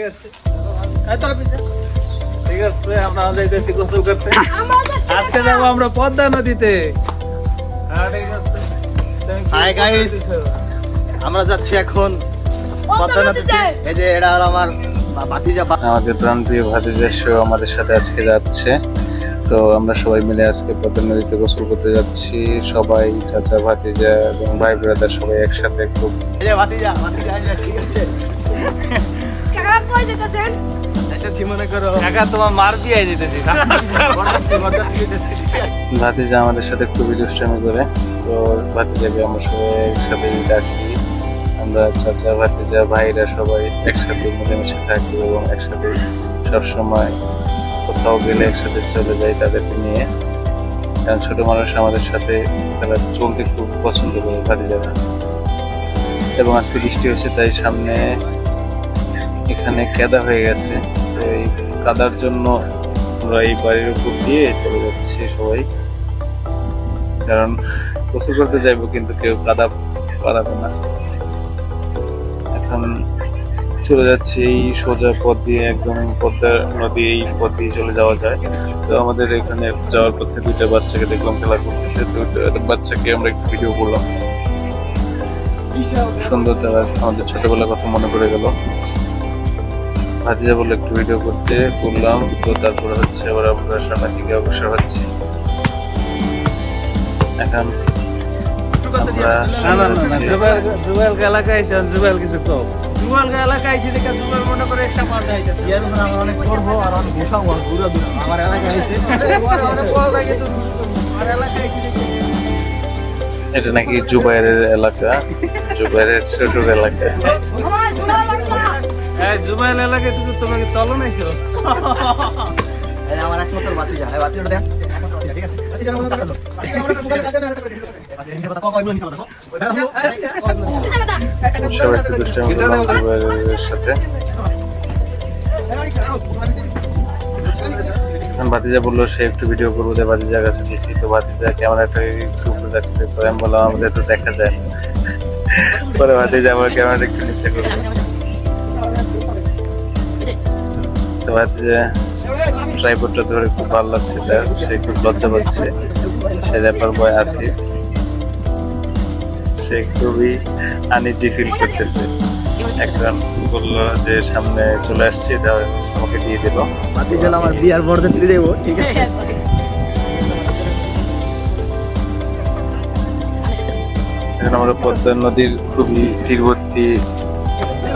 ঠিক আছে, আমরা যাইতেছি গোসল করতে। আজকে যাবো আমরা পদ্মা নদীতে। হাই গাইস, আমরা যাচ্ছি এখন পদ্মা নদীতে। এই যে এটা হলো আমার ভাতিজা, আমাদের প্রাণপ্রিয় ভাতিজা সেও আমাদের সাথে আজকে যাচ্ছে। তো আমরা সবাই মিলে আজকে পদ্মা নদীতে গোসল করতে যাচ্ছি। সবাই চাচা, ভাতিজা এবং ভাই ব্রাদার সবাই একসাথে। খুব এই যে ভাতিজা ঠিক আছে। কাকা কই যেতেছেন? যাইতেছি মনে করো কাকা তোমার মার দিয়ে যেতেছি। ভাতিজা আমাদের সাথে খুবই দুষ্টামি করে। তো ভাতিজাকে আমরা সবাই একসাথে ডাকি। আমরা চাচা, ভাতিজা, ভাইরা সবাই একসাথে মিলেমিশে থাকি এবং একসাথে সবসময় কোথাও গেলে একসাথে চলে যাই তাদেরকে নিয়ে। কারণ ছোট মানুষ আমাদের সাথে তারা চলতে খুব পছন্দ করে ভাতিজারা। এবং আজকে বৃষ্টি হচ্ছে, তাই সামনে এখানে কাদা হয়ে গেছে। তো এই কাদার জন্য আমরা এই বাড়ির উপর দিয়ে চলে যাচ্ছি সবাই। কারণ গোসল করতে যাইবো, কিন্তু কেউ কাদা পারাবে না। এখন চলে যাচ্ছি এই সোজা পথ দিয়ে, একদম পদ্মা নদী এই পথ দিয়ে চলে যাওয়া যায়। তো আমাদের এখানে যাওয়ার পথে দুইটা বাচ্চাকে দেখলাম খেলা করতেছে। তো বাচ্চাকে আমরা একটু ভিডিও করলাম। সুন্দর, তারা আমাদের ছোটবেলার কথা মনে পড়ে গেল। ভাতিজা বললো একটু ভিডিও করতে, করলাম। তো তারপরে হচ্ছে আবার আমরা সামনের দিকে অগ্রসর হচ্ছি। এখন এটা নাকি জুবাইরের এলাকা, জুবাইরের ছোটর এলাকা। জুবাইর এলাকায় তো তোমাকে চলো নাই ছিল। আমার একমাত্র ভাতিজা, ভাতিজা দেখ ঠিক আছে। সবাই একটু দুষ্টামি করলাম জুবাইরের সাথে। ভাতিজা বললো সে একটু ভিডিও করবো, ভাতিজার কাছে দিছি। তো ভাতিজা ক্যামেরাটা একটু উপরে রাখছে। তো আমি বললাম আমাদের তো দেখা যায়। পরে ভাতিজা আমার ক্যামেরাটা একটু নিচে করবো। তো ভাতিজা ট্রাইপডটা ধরে খুব ভালো লাগছে তার, সে খুব লজ্জা পাচ্ছে। সে র্যাপার বয় আসিফ, সে খুবই আনইজি ফিল করতেছে। এখন বললো যে সামনে চলে আসছি, তাহলে আমাকে দিয়ে দিল। ভাতিজা আমার বিয়ার বর্ধন দিয়ে দেবো, ঠিক আছে। এখন আমরা পদ্মা নদীর খুবই তীরবর্তী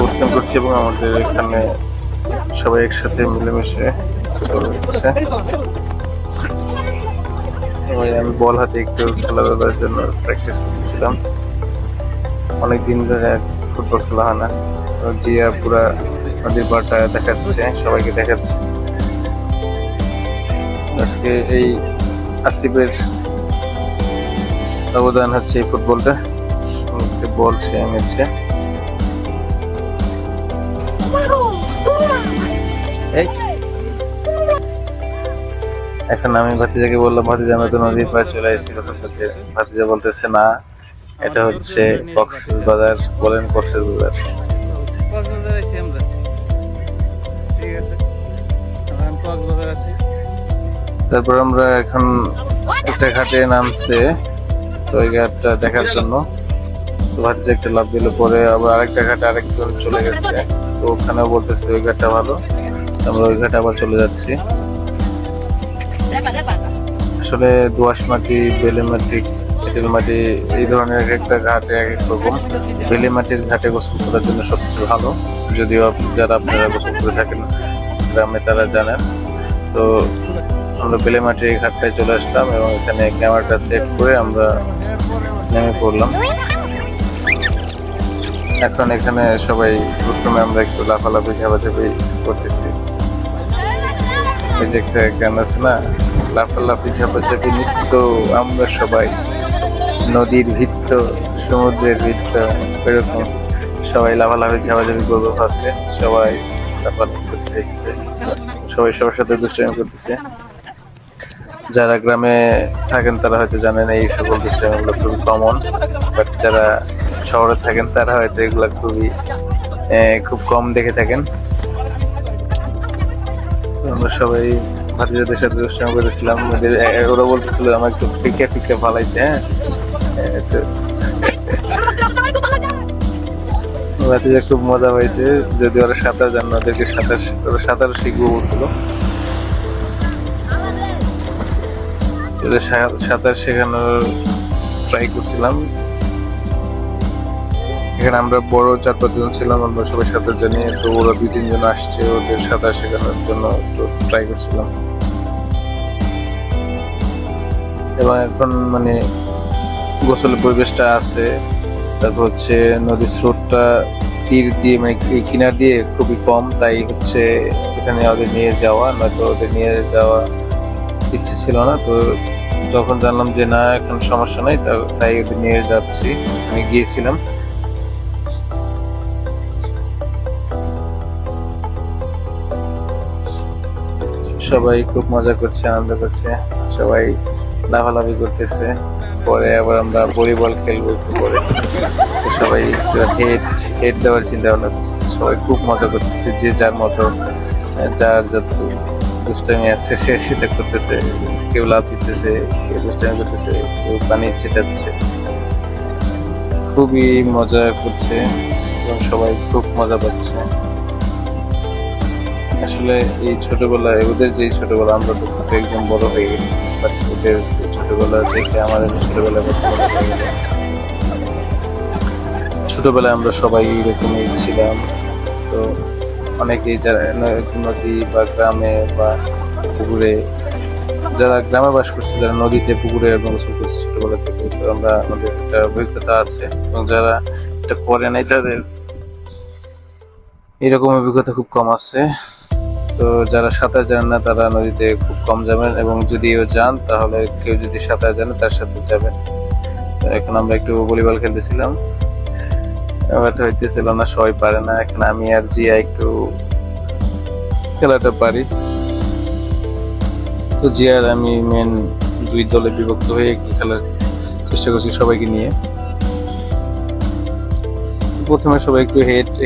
অবস্থান করছি এবং আমাদের এখানে সবাই একসাথে মিলেমিশে চলছে। আমি বল হাতে একটু খেলাধুলার জন্য প্র্যাকটিস করতেছিলাম। অনেকদিন ধরে ফুটবল খেলা হয় না। তো জিয়া পুরা নদীর পাড়টা দেখাচ্ছে, সবাইকে দেখাচ্ছে। আজকে এই আসিফের অবদান হচ্ছে এই ফুটবলটা। বল সে এনেছে। এখন আমি ভাতিজাকে বললাম, ভাতিজা আমরা তো নদীর পাড়ে চলে এসেছি গোসল করতে। ভাতিজা বলতেছে না, এটা হচ্ছে কক্সবাজার। বলেন কক্সবাজার। তারপর আমরা এখন একটা ঘাটে নামছে, তো ওই ঘাটটা দেখার জন্য। তো ভাতিজা একটা লাভ দিল, পরে আবার আরেকটা ঘাটে আরেকজন চলে গেছে। তো ওখানেও বলতেছে ওই ঘাটটা ভালো। আমরা ওই ঘাটে আবার চলে যাচ্ছি। আসলে দোআঁশ মাটি, বেলে মাটি, এঁটেল মাটি, এই ধরনের এক একটা ঘাটে এক এক রকম। বেলে মাটির ঘাটে গোসল করার জন্য সবচেয়ে ভালো, যদিও যারা আপনারা গোসল করে থাকেন গ্রামে তারা জানেন। তো আমরা বেলে মাটির এই ঘাটটায় চলে আসলাম এবং এখানে ক্যামেরাটা সেট করে আমরা নেমে পড়লাম। এখন এখানে সবাই প্রথমে আমরা একটু লাফালাফি ঝাপাঝাপি করতেছি। এই যে একটা গান আছে না, লাফালাফি ঝাপাঝাপি নৃত্য। আমরা সবাই নদীর ভিত্ত, সমুদ্রের ভিত্ত, এরকম সবাই লাফালাফি ঝাপাঝাপি করবো। ফার্স্টে সবাই লাফালাফি করতে চাইতেছে, সবাই সবার সাথে দুষ্টামি করতেছে। যারা গ্রামে থাকেন তারা হয়তো জানেন এই সকল দুষ্টামিগুলো খুবই কমন, বাট যারা শহরে থাকেন তারা হয়তো এগুলো খুব কম দেখে থাকেন। আমরা সবাই ভাতিজাদের সাথে দুষ্টামি করেছিলাম। ওরা বলতেছিল আমার একটু ফিকা ফিকা ভালাইতে, হ্যাঁ তো ভাতিজা খুব মজা হয়েছে। যদি ওরা সাঁতার জান না, ওদেরকে সাঁতার শিখবো বলছিল। ওদের সাঁতার শেখানোর ট্রাই করছিলাম। এখানে আমরা বড় 4-5 জন ছিলাম, আমরা সবাই সাঁতার জানি। তো ওরা 2-3 জন আসছে, ওদের সাঁতার শেখানোর জন্য একটু ট্রাই করছিলাম। এবং এখন মানে গোসলের পরিবেশটা আছে। তারপর হচ্ছে নদীর স্রোতটা তীর দিয়ে মানে এই কিনার দিয়ে খুবই কম, তাই হচ্ছে এখানে ওদের নিয়ে যাওয়া, নয়তো ওদের নিয়ে যাওয়া ইচ্ছে ছিল না। তো যখন জানলাম যে না এখন সমস্যা নাই, তাই ওদের নিয়ে যাচ্ছি। আমি গিয়েছিলাম। সবাই খুব মজা করছে, আনন্দ করছে, সবাই লাফালাফি করতেছে। পরে আবার আমরা ভলিবল খেলবো একটু পরে। তো সবাই হেড দেওয়ার চিন্তা ভাবনা করতেছে। সবাই খুব মজা করতেছে, যে যার মতো যার যত দুষ্টামি আছে সে সেটা করতেছে। কেউ লাফ দিতেছে, কেউ দুষ্টামি করতেছে, কেউ পানি ছিটাচ্ছে। খুবই মজা করছে এবং সবাই খুব মজা পাচ্ছে। আসলে এই ছোটবেলায় ওদের যে ছোটবেলা, আমরা তো একদম বড় হয়ে গেছি, বাট ওদের ছোটবেলা দেখে আমাদের ছোটবেলায় কথা বলা হয়ে গেল। ছোটবেলায় আমরা সবাই এরকমই ছিলাম। তো অনেকেই যারা নদী বা গ্রামে বা পুকুরে, যারা গ্রামে বাস করছে, যারা নদীতে পুকুরে গোসল করছে ছোটবেলা থেকে, তো আমাদের একটা অভিজ্ঞতা আছে। এবং যারা এটা করে নাই তাদের এরকম অভিজ্ঞতা খুব কম আছে। তো যারা সাঁতার জানেন না তারা নদীতে খুব কম যাবেন, এবং যদিও যান তাহলে কেউ যদি সাঁতার জানে তার সাথে যাবেন। তো এখন আমরা একটু ভলিবল খেলতেছিলাম, বাট হইতেছিল না, সবাই পারে না। এখন আমি আর জিয়া একটু খেলাটা পারি। তো জিয়ার আমি মেন 2 দলে বিভক্ত হয়ে একটু খেলার চেষ্টা করছি সবাইকে নিয়ে। প্রথমে সবাই একটু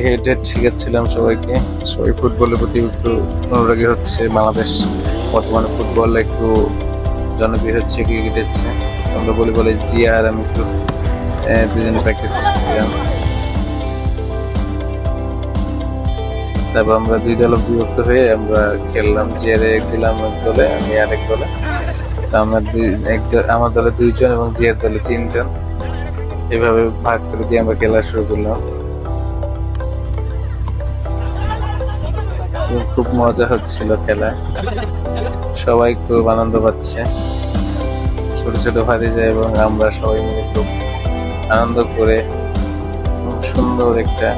হেড শিখাচ্ছিলাম সবাইকে। সবাই ফুটবলের প্রতি একটু অনুরাগী হচ্ছে। বাংলাদেশ বর্তমানে ফুটবল একটু জনপ্রিয় হচ্ছে, ক্রিকেট হচ্ছে। আমরা ভলিবলে জিয়া আর আমি একটু দুজনে প্র্যাকটিস করতেছিলাম। তারপর আমরা 2 দলে বিভক্ত হয়ে আমরা খেললাম। জিয়ারে দিলাম এক দলে, আমি আরেক দলে। আমার দলে 2 জন এবং জিয়ার দলে 3 জন। এভাবে ভাগ করে দিয়ে আমরা খেলা শুরু করলাম। খুব মজা হচ্ছিল খেলা, সবাই খুব আনন্দ পাচ্ছে। ছোট ছোট ভাতিজা এবং আমরা সবাই মিলে খুব আনন্দ করে সুন্দর একটা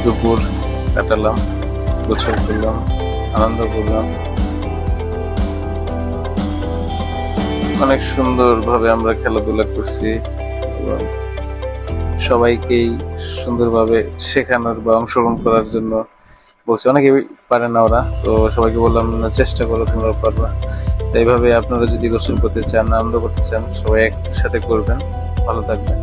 দুপুর কাটালাম, গোসল করলাম, আনন্দ করলাম। অনেক সুন্দরভাবে আমরা খেলাধুলা করছি এবং সবাইকেই সুন্দরভাবে শেখানোর বা অংশগ্রহণ করার জন্য বলছি। অনেকে পারে না ওরা, তো সবাইকে বললাম চেষ্টা করো, তোমরা পারবা। তো এইভাবে আপনারা যদি গোসল করতে চান, আনন্দ করতে চান, সবাই একসাথে করবেন। ভালো থাকবেন।